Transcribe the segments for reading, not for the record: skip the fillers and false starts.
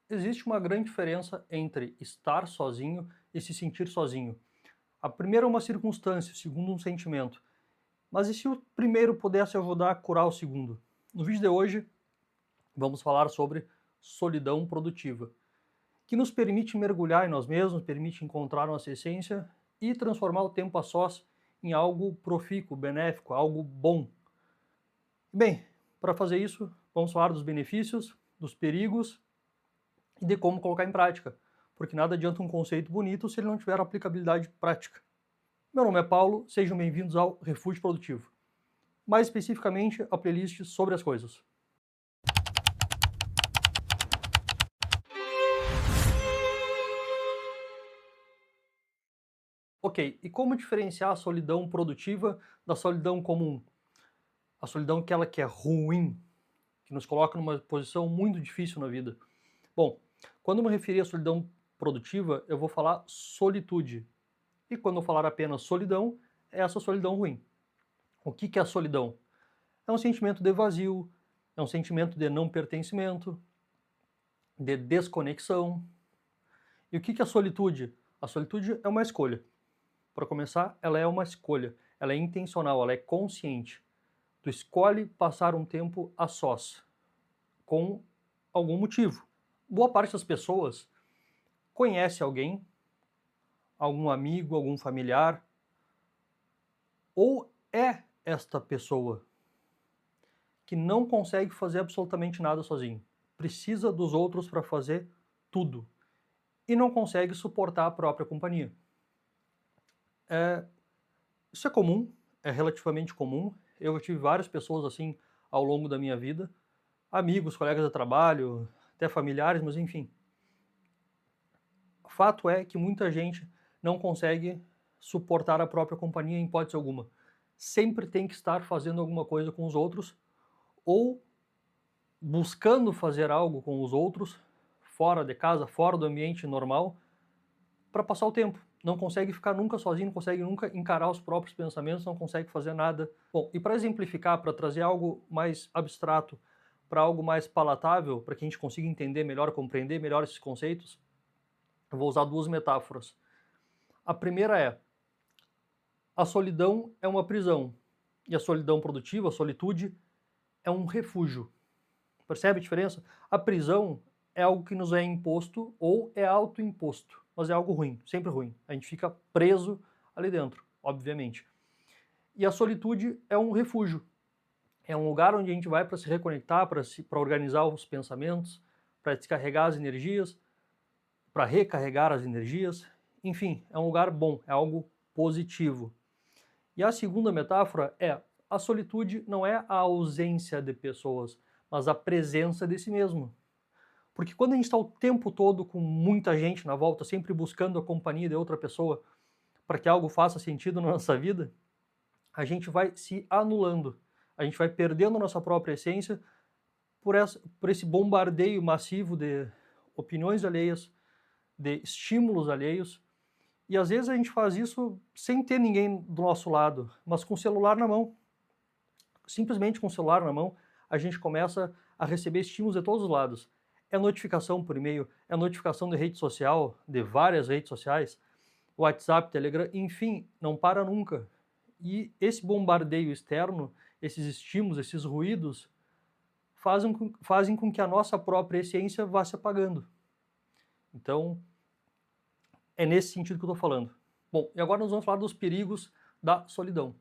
Existe uma grande diferença entre estar sozinho e se sentir sozinho. A primeira é uma circunstância, o segundo um sentimento. Mas e se o primeiro pudesse ajudar a curar o segundo? No vídeo de hoje, vamos falar sobre solidão produtiva, que nos permite mergulhar em nós mesmos, permite encontrar nossa essência e transformar o tempo a sós em algo profícuo, benéfico, algo bom. Bem, para fazer isso, vamos falar dos benefícios, dos perigos e de como colocar em prática, porque nada adianta um conceito bonito se ele não tiver aplicabilidade prática. Meu nome é Paulo, sejam bem-vindos ao Refúgio Produtivo, mais especificamente a playlist sobre as coisas. Ok, e como diferenciar a solidão produtiva da solidão comum? A solidão aquela que é ruim, que nos coloca numa posição muito difícil na vida. Bom, quando eu me referir à solidão produtiva, eu vou falar solitude. E quando eu falar apenas solidão, é essa solidão ruim. O que é a solidão? É um sentimento de vazio, é um sentimento de não pertencimento, de desconexão. E o que é a solitude? A solitude é uma escolha. Para começar, ela é uma escolha, ela é intencional, ela é consciente. Tu escolhe passar um tempo a sós, com algum motivo. Boa parte das pessoas conhece alguém, algum amigo, algum familiar, ou é esta pessoa que não consegue fazer absolutamente nada sozinho. Precisa dos outros para fazer tudo. E não consegue suportar a própria companhia. Isso é comum, é relativamente comum. Eu tive várias pessoas assim ao longo da minha vida. Amigos, colegas de trabalho, até familiares, mas enfim. O fato é que muita gente não consegue suportar a própria companhia em hipótese alguma. Sempre tem que estar fazendo alguma coisa com os outros ou buscando fazer algo com os outros, fora de casa, fora do ambiente normal, para passar o tempo. Não consegue ficar nunca sozinho, não consegue nunca encarar os próprios pensamentos, não consegue fazer nada. Bom, e para exemplificar, para trazer algo mais abstrato para algo mais palatável, para que a gente consiga entender melhor, compreender melhor esses conceitos, eu vou usar duas metáforas. A primeira é: a solidão é uma prisão, e a solidão produtiva, a solitude, é um refúgio. Percebe a diferença? A prisão é algo que nos é imposto ou é autoimposto, mas é algo ruim, sempre ruim. A gente fica preso ali dentro, obviamente. E a solitude é um refúgio. É um lugar onde a gente vai para se reconectar, para organizar os pensamentos, para descarregar as energias, para recarregar as energias. Enfim, é um lugar bom, é algo positivo. E a segunda metáfora é: a solitude não é a ausência de pessoas, mas a presença de si mesmo. Porque quando a gente está o tempo todo com muita gente na volta, sempre buscando a companhia de outra pessoa para que algo faça sentido na nossa vida, a gente vai se anulando, a gente vai perdendo nossa própria essência por esse bombardeio massivo de opiniões alheias, de estímulos alheios, e às vezes a gente faz isso sem ter ninguém do nosso lado, mas com o celular na mão. Simplesmente com o celular na mão, a gente começa a receber estímulos de todos os lados. É notificação por e-mail, é notificação de rede social, de várias redes sociais, WhatsApp, Telegram, enfim, não para nunca. E esse bombardeio externo, esses estímulos, esses ruídos, fazem com que a nossa própria essência vá se apagando. Então, é nesse sentido que eu estou falando. Bom, e agora nós vamos falar dos perigos da solidão.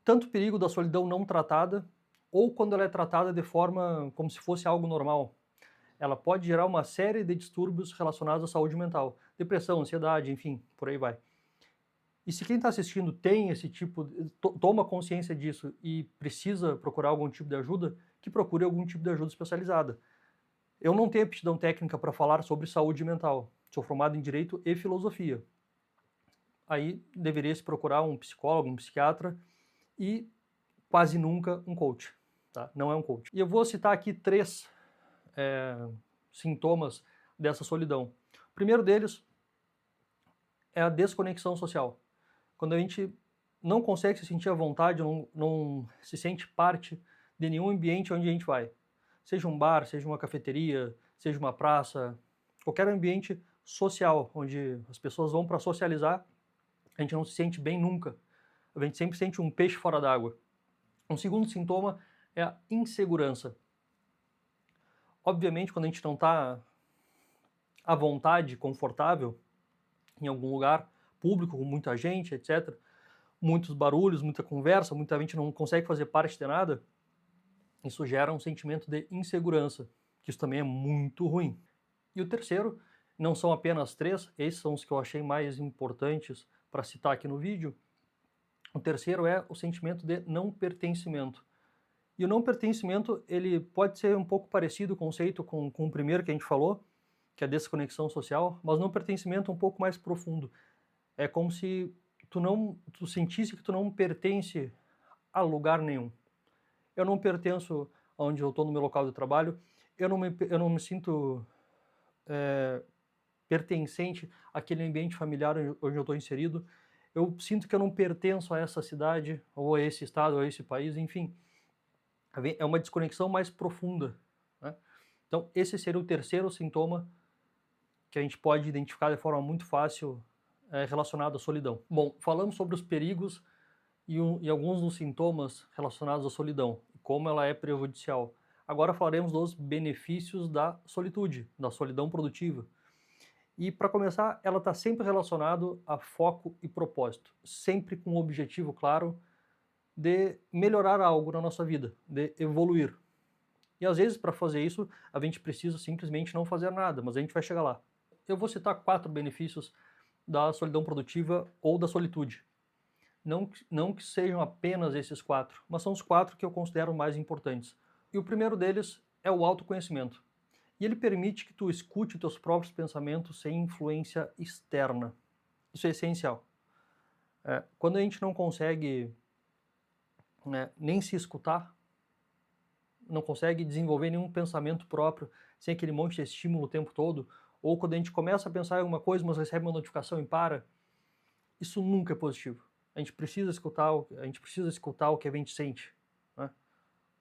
Tanto o perigo da solidão não tratada, ou quando ela é tratada de forma como se fosse algo normal. Ela pode gerar uma série de distúrbios relacionados à saúde mental, depressão, ansiedade, enfim, por aí vai. E se quem está assistindo tem esse tipo, toma consciência disso e precisa procurar algum tipo de ajuda, que procure algum tipo de ajuda especializada. Eu não tenho aptidão técnica para falar sobre saúde mental. Sou formado em Direito e Filosofia. Aí deveria se procurar um psicólogo, um psiquiatra e quase nunca um coach. Tá? Não é um coach. E eu vou citar aqui três sintomas dessa solidão. O primeiro deles é a desconexão social. Quando a gente não consegue se sentir à vontade, não se sente parte de nenhum ambiente onde a gente vai. Seja um bar, seja uma cafeteria, seja uma praça, qualquer ambiente social, onde as pessoas vão para socializar, a gente não se sente bem nunca. A gente sempre sente um peixe fora d'água. Um segundo sintoma é a insegurança. Obviamente, quando a gente não está à vontade, confortável, em algum lugar público, com muita gente, etc., muitos barulhos, muita conversa, muita gente não consegue fazer parte de nada, isso gera um sentimento de insegurança, que isso também é muito ruim. E o terceiro, não são apenas três, esses são os que eu achei mais importantes para citar aqui no vídeo. O terceiro é o sentimento de não pertencimento. E o não pertencimento, ele pode ser um pouco parecido o conceito com o primeiro que a gente falou, que é a desconexão social, mas não pertencimento é um pouco mais profundo. É como se tu sentisse que tu não pertence a lugar nenhum. Eu não pertenço aonde eu estou no meu local de trabalho, eu não me sinto pertencente àquele ambiente familiar onde eu estou inserido, eu sinto que eu não pertenço a essa cidade, ou a esse estado, ou a esse país, enfim. É uma desconexão mais profunda, né? Então, esse seria o terceiro sintoma que a gente pode identificar de forma muito fácil relacionado à solidão. Bom, falamos sobre os perigos e alguns dos sintomas relacionados à solidão, e como ela é prejudicial. Agora falaremos dos benefícios da solitude, da solidão produtiva. E para começar, ela está sempre relacionada a foco e propósito, sempre com um objetivo claro de melhorar algo na nossa vida, de evoluir. E às vezes, para fazer isso, a gente precisa simplesmente não fazer nada, mas a gente vai chegar lá. Eu vou citar 4 benefícios da solidão produtiva ou da solitude. Não que sejam apenas esses 4, mas são os 4 que eu considero mais importantes. E o primeiro deles é o autoconhecimento. E ele permite que tu escute os teus próprios pensamentos sem influência externa. Isso é essencial. Quando a gente não consegue nem se escutar, não consegue desenvolver nenhum pensamento próprio, sem aquele monte de estímulo o tempo todo, ou quando a gente começa a pensar em alguma coisa, mas recebe uma notificação e para, isso nunca é positivo. A gente precisa escutar o que a gente sente, né?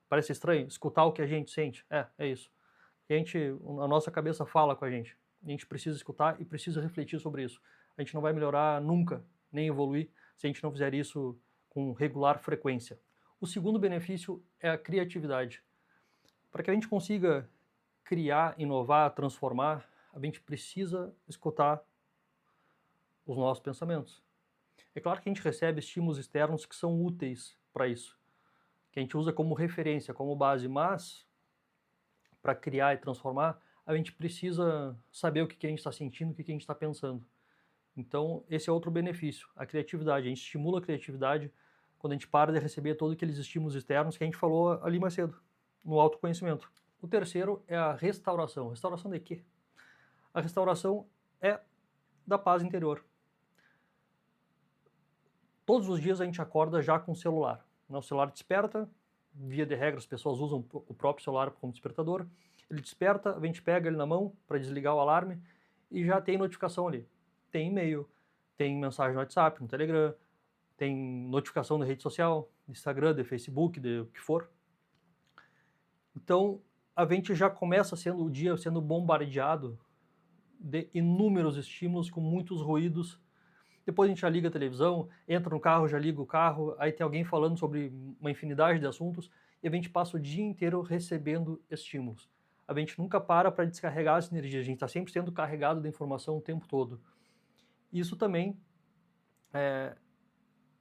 Parece estranho, escutar o que a gente sente. É isso. A nossa cabeça fala com a gente. A gente precisa escutar e precisa refletir sobre isso. A gente não vai melhorar nunca, nem evoluir, se a gente não fizer isso com regular frequência. O segundo benefício é a criatividade. Para que a gente consiga criar, inovar, transformar, a gente precisa escutar os nossos pensamentos. É claro que a gente recebe estímulos externos que são úteis para isso, que a gente usa como referência, como base, mas para criar e transformar, a gente precisa saber o que a gente está sentindo, o que a gente está pensando. Então, esse é outro benefício, a criatividade. A gente estimula a criatividade quando a gente para de receber todos aqueles estímulos externos que a gente falou ali mais cedo, no autoconhecimento. O terceiro é a restauração. Restauração de quê? A restauração é da paz interior. Todos os dias a gente acorda já com o celular. O celular desperta, via de regra as pessoas usam o próprio celular como despertador. Ele desperta, a gente pega ele na mão para desligar o alarme e já tem notificação ali. Tem e-mail, tem mensagem no WhatsApp, no Telegram, tem notificação da rede social, de Instagram, de Facebook, de o que for. Então, a gente já começa o dia sendo bombardeado de inúmeros estímulos com muitos ruídos. Depois a gente já liga a televisão, entra no carro, já liga o carro, aí tem alguém falando sobre uma infinidade de assuntos e a gente passa o dia inteiro recebendo estímulos. A gente nunca para descarregar as energias, a gente está sempre sendo carregado de informação o tempo todo. Isso também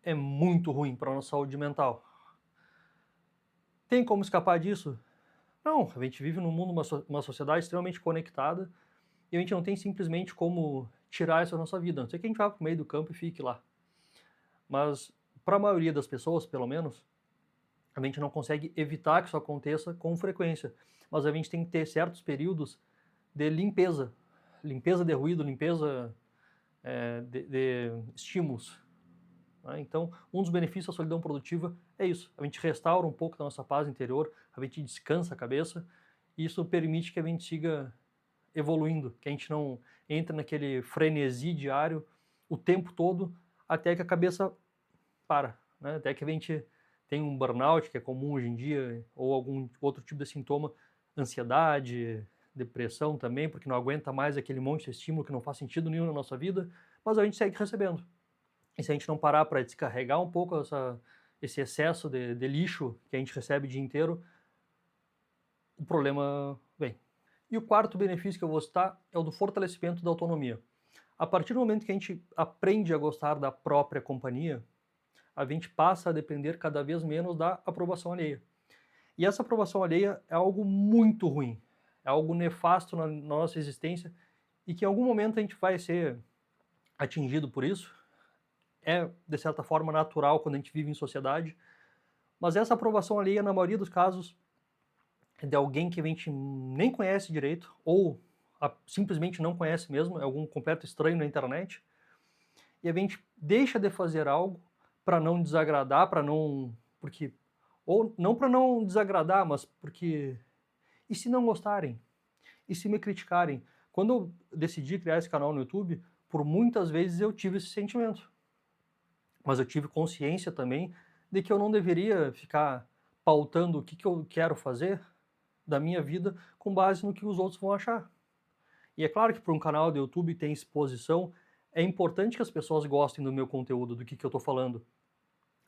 é muito ruim para a nossa saúde mental. Tem como escapar disso? Não, a gente vive num mundo, uma sociedade extremamente conectada e a gente não tem simplesmente como tirar isso da nossa vida. Não sei que a gente vá para o meio do campo e fique lá. Mas, para a maioria das pessoas, pelo menos, a gente não consegue evitar que isso aconteça com frequência. Mas a gente tem que ter certos períodos de limpeza. Limpeza de ruído, limpeza de estímulos. Então, um dos benefícios da solidão produtiva é isso. A gente restaura um pouco da nossa paz interior, a gente descansa a cabeça, e isso permite que a gente siga evoluindo, que a gente não entre naquele frenesi diário o tempo todo, até que a cabeça para, né? Até que a gente tem um burnout, que é comum hoje em dia, ou algum outro tipo de sintoma, ansiedade, depressão também, porque não aguenta mais aquele monte de estímulo que não faz sentido nenhum na nossa vida, mas a gente segue recebendo. E se a gente não parar para descarregar um pouco esse excesso de lixo que a gente recebe o dia inteiro, o problema vem. E o quarto benefício que eu vou citar é o do fortalecimento da autonomia. A partir do momento que a gente aprende a gostar da própria companhia, a gente passa a depender cada vez menos da aprovação alheia. E essa aprovação alheia é algo muito ruim, é algo nefasto na nossa existência e que em algum momento a gente vai ser atingido por isso. É, de certa forma, natural quando a gente vive em sociedade, mas essa aprovação alheia, na maioria dos casos, é de alguém que a gente nem conhece direito, ou simplesmente não conhece mesmo, é algum completo estranho na internet, e a gente deixa de fazer algo para não desagradar, ou não para não desagradar, mas porque, e se não gostarem? E se me criticarem? Quando eu decidi criar esse canal no YouTube, por muitas vezes eu tive esse sentimento. Mas eu tive consciência também de que eu não deveria ficar pautando o que eu quero fazer da minha vida com base no que os outros vão achar. E é claro que para um canal de YouTube tem exposição, é importante que as pessoas gostem do meu conteúdo, do que eu estou falando.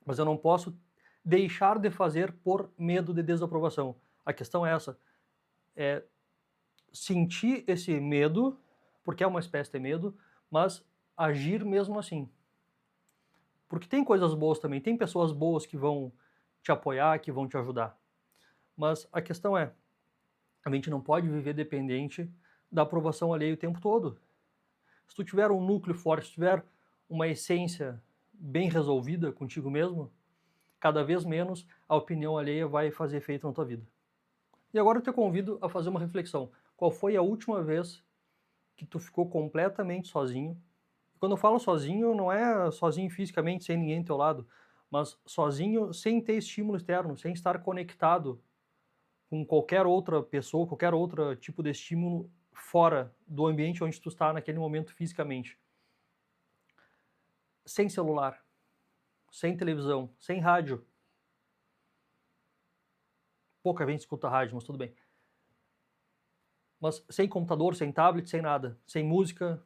Mas eu não posso deixar de fazer por medo de desaprovação. A questão é essa, é sentir esse medo, porque é uma espécie de medo, mas agir mesmo assim. Porque tem coisas boas também, tem pessoas boas que vão te apoiar, que vão te ajudar. Mas a questão é, a gente não pode viver dependente da aprovação alheia o tempo todo. Se tu tiver um núcleo forte, se tiver uma essência bem resolvida contigo mesmo, cada vez menos a opinião alheia vai fazer efeito na tua vida. E agora eu te convido a fazer uma reflexão. Qual foi a última vez que tu ficou completamente sozinho? Quando eu falo sozinho, não é sozinho fisicamente, sem ninguém do teu lado, mas sozinho sem ter estímulo externo, sem estar conectado com qualquer outra pessoa, qualquer outro tipo de estímulo fora do ambiente onde tu está naquele momento fisicamente. Sem celular, sem televisão, sem rádio. Pouca gente escuta rádio, mas tudo bem. Mas sem computador, sem tablet, sem nada, sem música,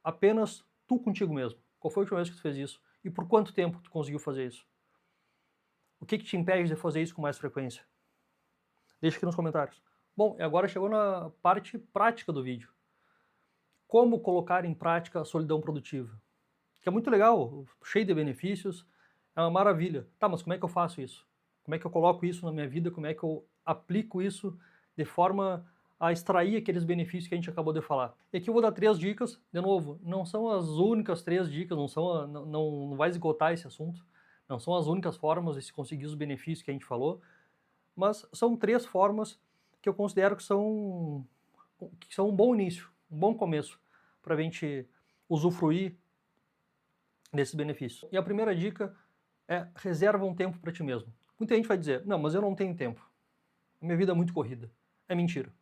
apenas tu contigo mesmo. Qual foi a última vez que tu fez isso? E por quanto tempo tu conseguiu fazer isso? O que te impede de fazer isso com mais frequência? Deixa aqui nos comentários. Bom, e agora chegou na parte prática do vídeo. Como colocar em prática a solidão produtiva? Que é muito legal, cheio de benefícios, é uma maravilha. Tá, mas como é que eu faço isso? Como é que eu coloco isso na minha vida? Como é que eu aplico isso de forma a extrair aqueles benefícios que a gente acabou de falar? E aqui eu vou dar 3 dicas, de novo, não são as únicas 3 dicas, não vai esgotar esse assunto, não são as únicas formas de se conseguir os benefícios que a gente falou, mas são 3 formas que eu considero que são um bom início, um bom começo para a gente usufruir desses benefícios. E a primeira dica é reserva um tempo para ti mesmo. Muita gente vai dizer, não, mas eu não tenho tempo. Minha vida é muito corrida. É mentira.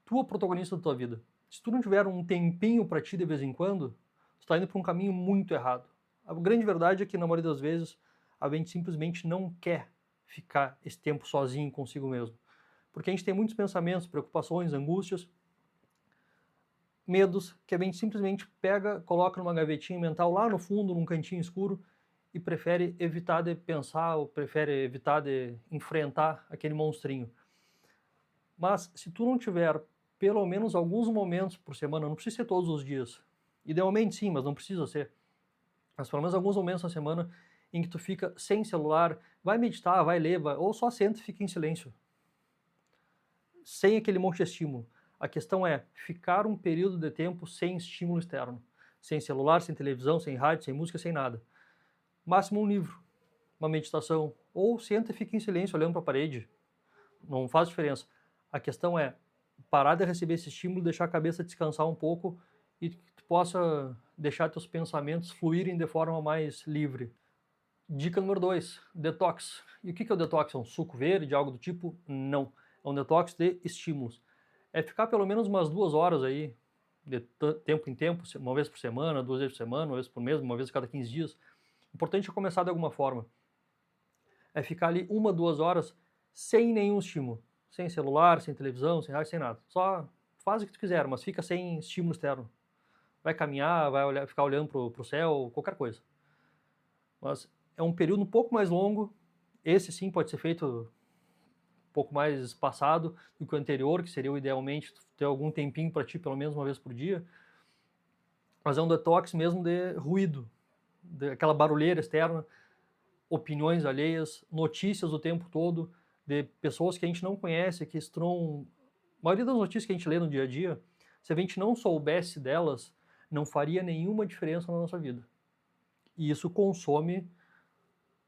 Tu é o protagonista da tua vida. Se tu não tiver um tempinho para ti de vez em quando, tu está indo para um caminho muito errado. A grande verdade é que, na maioria das vezes, a gente simplesmente não quer ficar esse tempo sozinho consigo mesmo. Porque a gente tem muitos pensamentos, preocupações, angústias, medos que a gente simplesmente pega, coloca numa gavetinha mental lá no fundo, num cantinho escuro, e prefere evitar de pensar ou prefere evitar de enfrentar aquele monstrinho. Mas se tu não tiver pelo menos alguns momentos por semana, não precisa ser todos os dias, idealmente sim, mas não precisa ser, mas pelo menos alguns momentos na semana em que tu fica sem celular, vai meditar, vai ler, ou só senta e fica em silêncio, sem aquele monte de estímulo. A questão é ficar um período de tempo sem estímulo externo, sem celular, sem televisão, sem rádio, sem música, sem nada. Máximo um livro, uma meditação, ou senta e fica em silêncio olhando para a parede. Não faz diferença. A questão é parar de receber esse estímulo, deixar a cabeça descansar um pouco e que tu possa deixar teus pensamentos fluírem de forma mais livre. Dica número 2, detox. E o que é o detox? É um suco verde, algo do tipo? Não. É um detox de estímulos. É ficar pelo menos umas 2 horas aí, de tempo em tempo, uma vez por semana, 2 vezes por semana, uma vez por mês, uma vez a cada 15 dias. O importante é começar de alguma forma. É ficar ali 1, 2 horas sem nenhum estímulo. sem celular, sem televisão, sem rádio, sem nada. Só faz o que tu quiser, mas fica sem estímulo externo. Vai caminhar, vai olhar, ficar olhando pro céu, qualquer coisa. Mas é um período um pouco mais longo. Esse sim pode ser feito um pouco mais espaçado do que o anterior, que seria idealmente ter algum tempinho para ti, pelo menos uma vez por dia. Mas é um detox mesmo de ruído, daquela barulheira externa, opiniões alheias, notícias o tempo todo, de pessoas que a gente não conhece, que estão... A maioria das notícias que a gente lê no dia a dia, se a gente não soubesse delas, não faria nenhuma diferença na nossa vida. E isso consome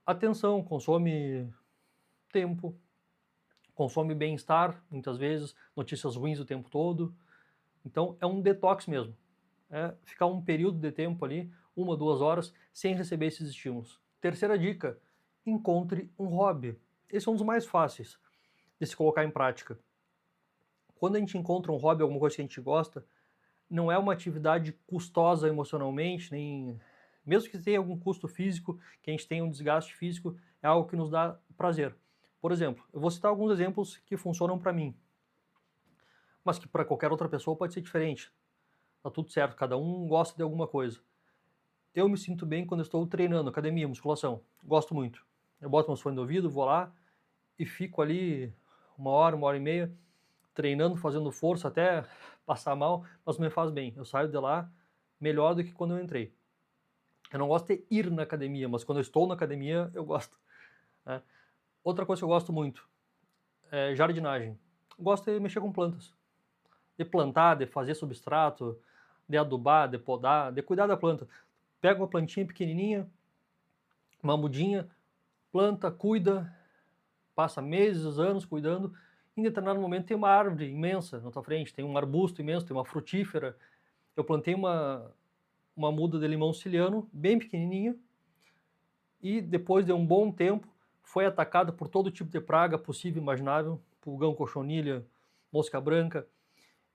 atenção, consome tempo, consome bem-estar, muitas vezes, notícias ruins o tempo todo. Então é um detox mesmo. É ficar um período de tempo ali, 1, 2 horas, sem receber esses estímulos. Terceira dica, encontre um hobby. Esse é um dos mais fáceis de se colocar em prática. Quando a gente encontra um hobby, alguma coisa que a gente gosta, não é uma atividade custosa emocionalmente, nem mesmo que tenha algum custo físico, que a gente tenha um desgaste físico, é algo que nos dá prazer. Por exemplo, eu vou citar alguns exemplos que funcionam para mim, mas que para qualquer outra pessoa pode ser diferente. Tá tudo certo, cada um gosta de alguma coisa. Eu me sinto bem quando estou treinando, academia, musculação. Gosto muito. Eu boto meus fones de ouvido, vou lá e fico ali 1 hora e meia, treinando, fazendo força até passar mal, mas me faz bem. Eu saio de lá melhor do que quando eu entrei. Eu não gosto de ir na academia, mas quando eu estou na academia, eu gosto. Né? Outra coisa que eu gosto muito é jardinagem. Gosto de mexer com plantas. De plantar, de fazer substrato, de adubar, de podar, de cuidar da planta. Pega uma plantinha pequenininha, uma mudinha, planta, cuida, passa meses, anos cuidando. Em determinado momento tem uma árvore imensa na tua frente, tem um arbusto imenso, tem uma frutífera. Eu plantei uma muda de limão siciliano, bem pequenininha, e depois de um bom tempo foi atacada por todo tipo de praga possível e imaginável, pulgão, cochonilha, mosca branca,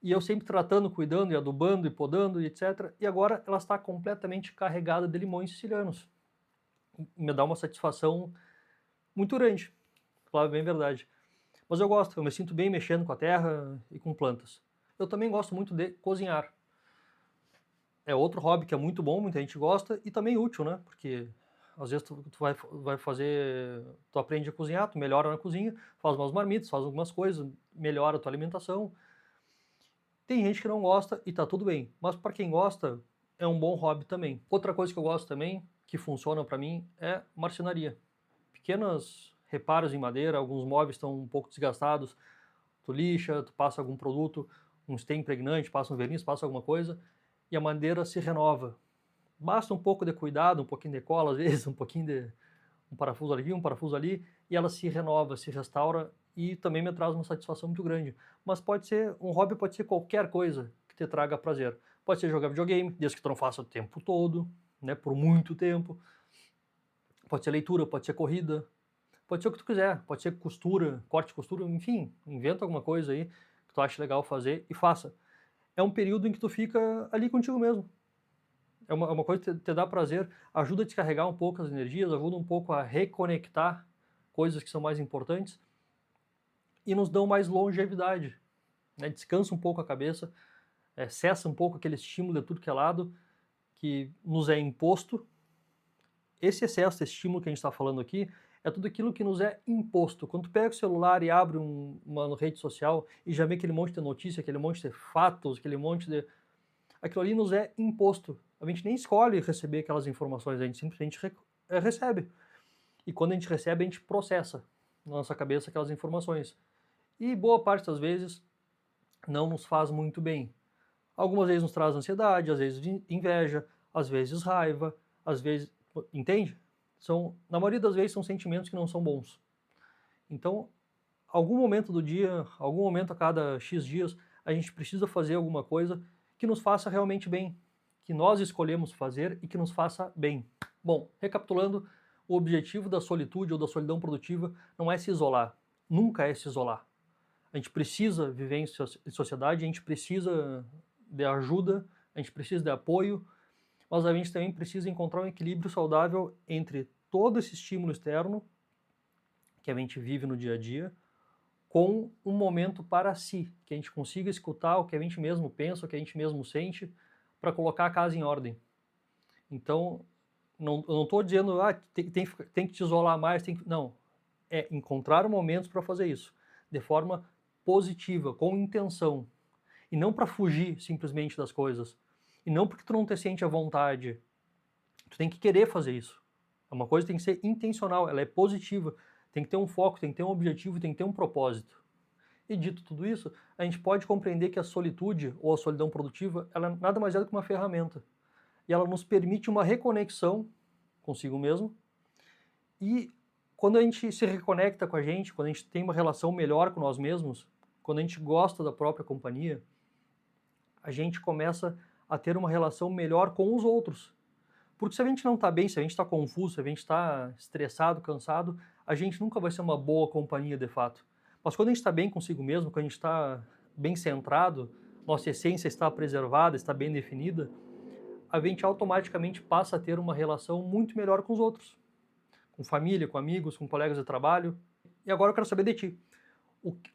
e eu sempre tratando, cuidando e adubando e podando e etc. E agora ela está completamente carregada de limões sicilianos. Me dá uma satisfação muito grande, claro, bem verdade. Mas eu gosto, eu me sinto bem mexendo com a terra e com plantas. Eu também gosto muito de cozinhar. É outro hobby que é muito bom, muita gente gosta e também útil, né? Porque às vezes tu vai fazer, tu aprende a cozinhar, tu melhora na cozinha, faz umas marmitas, faz algumas coisas, melhora a tua alimentação. Tem gente que não gosta e tá tudo bem, mas para quem gosta, é um bom hobby também. Outra coisa que eu gosto também, que funciona para mim, é marcenaria. Pequenos reparos em madeira, alguns móveis estão um pouco desgastados, tu lixa, tu passa algum produto, um stain impregnante, passa um verniz, passa alguma coisa, e a madeira se renova. Basta um pouco de cuidado, um pouquinho de cola, às vezes, um pouquinho de um parafuso ali, um parafuso ali, e ela se renova, se restaura, e também me traz uma satisfação muito grande. Mas pode ser, um hobby pode ser qualquer coisa que te traga prazer. Pode ser jogar videogame, desde que tu não faça o tempo todo, né, por muito tempo. Pode ser leitura, pode ser corrida, pode ser o que tu quiser, pode ser costura, corte de costura, enfim, inventa alguma coisa aí que tu acha legal fazer e faça. É um período em que tu fica ali contigo mesmo. É uma coisa que te dá prazer, ajuda a descarregar um pouco as energias, ajuda um pouco a reconectar coisas que são mais importantes e nos dão mais longevidade. Né? Descansa um pouco a cabeça, cessa um pouco aquele estímulo de tudo que é lado que nos é imposto. Esse excesso de estímulo que a gente está falando aqui é tudo aquilo que nos é imposto. Quando tu pega o celular e abre uma rede social e já vê aquele monte de notícia, aquele monte de fatos, aquele monte de... Aquilo ali nos é imposto. A gente nem escolhe receber aquelas informações, a gente simplesmente recebe. E quando a gente recebe, a gente processa na nossa cabeça aquelas informações. E boa parte das vezes não nos faz muito bem. Algumas vezes nos traz ansiedade, às vezes inveja, às vezes raiva, às vezes... Entende? Na maioria das vezes são sentimentos que não são bons. Então, algum momento do dia, algum momento a cada X dias, a gente precisa fazer alguma coisa que nos faça realmente bem, que nós escolhemos fazer e que nos faça bem. Bom, recapitulando, o objetivo da solitude ou da solidão produtiva não é se isolar, nunca é se isolar. A gente precisa viver em sociedade, a gente precisa de ajuda, a gente precisa de apoio, mas a gente também precisa encontrar um equilíbrio saudável entre todo esse estímulo externo que a gente vive no dia a dia, com um momento para si, que a gente consiga escutar o que a gente mesmo pensa, o que a gente mesmo sente, para colocar a casa em ordem. Então, eu não estou dizendo, tem que te isolar mais, não. É encontrar momentos para fazer isso, de forma positiva, com intenção. E não para fugir simplesmente das coisas. E não porque tu não te sente à vontade. Tu tem que querer fazer isso. Uma coisa tem que ser intencional, ela é positiva. Tem que ter um foco, tem que ter um objetivo, tem que ter um propósito. E dito tudo isso, a gente pode compreender que a solitude ou a solidão produtiva, ela nada mais é do que uma ferramenta. E ela nos permite uma reconexão consigo mesmo. E quando a gente se reconecta com a gente, quando a gente tem uma relação melhor com nós mesmos, quando a gente gosta da própria companhia, a gente começa a ter uma relação melhor com os outros. Porque se a gente não está bem, se a gente está confuso, se a gente está estressado, cansado, a gente nunca vai ser uma boa companhia de fato. Mas quando a gente está bem consigo mesmo, quando a gente está bem centrado, nossa essência está preservada, está bem definida, a gente automaticamente passa a ter uma relação muito melhor com os outros. Com família, com amigos, com colegas de trabalho. E agora eu quero saber de ti.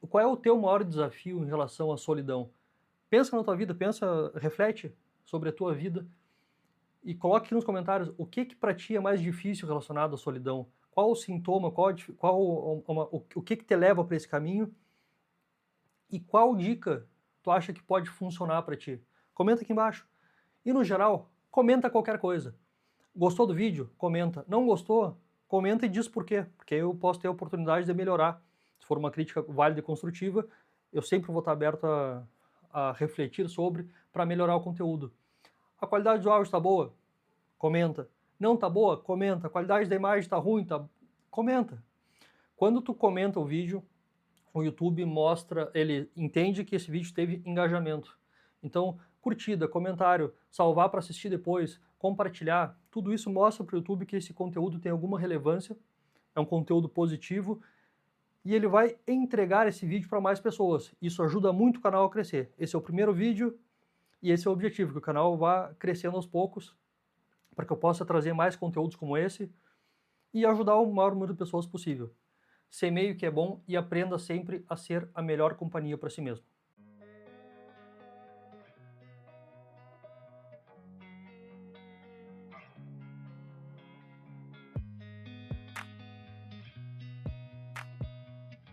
Qual é o teu maior desafio em relação à solidão? Pensa na tua vida, reflete sobre a tua vida e coloque aqui nos comentários o que para ti é mais difícil relacionado à solidão. Qual o sintoma, o que te leva para esse caminho e qual dica tu acha que pode funcionar para ti. Comenta aqui embaixo. E no geral, comenta qualquer coisa. Gostou do vídeo? Comenta. Não gostou? Comenta e diz por quê. Porque eu posso ter a oportunidade de melhorar. Se for uma crítica válida e construtiva, eu sempre vou estar aberto a refletir sobre para melhorar o conteúdo. A qualidade do áudio está boa? Comenta. Não está boa? Comenta. A qualidade da imagem está ruim? Comenta. Quando tu comenta o vídeo, o YouTube ele entende que esse vídeo teve engajamento. Então, curtida, comentário, salvar para assistir depois, compartilhar, tudo isso mostra para o YouTube que esse conteúdo tem alguma relevância, é um conteúdo positivo, e ele vai entregar esse vídeo para mais pessoas. Isso ajuda muito o canal a crescer. Esse é o primeiro vídeo e esse é o objetivo, que o canal vá crescendo aos poucos, para que eu possa trazer mais conteúdos como esse e ajudar o maior número de pessoas possível. Semeie o que é bom e aprenda sempre a ser a melhor companhia para si mesmo.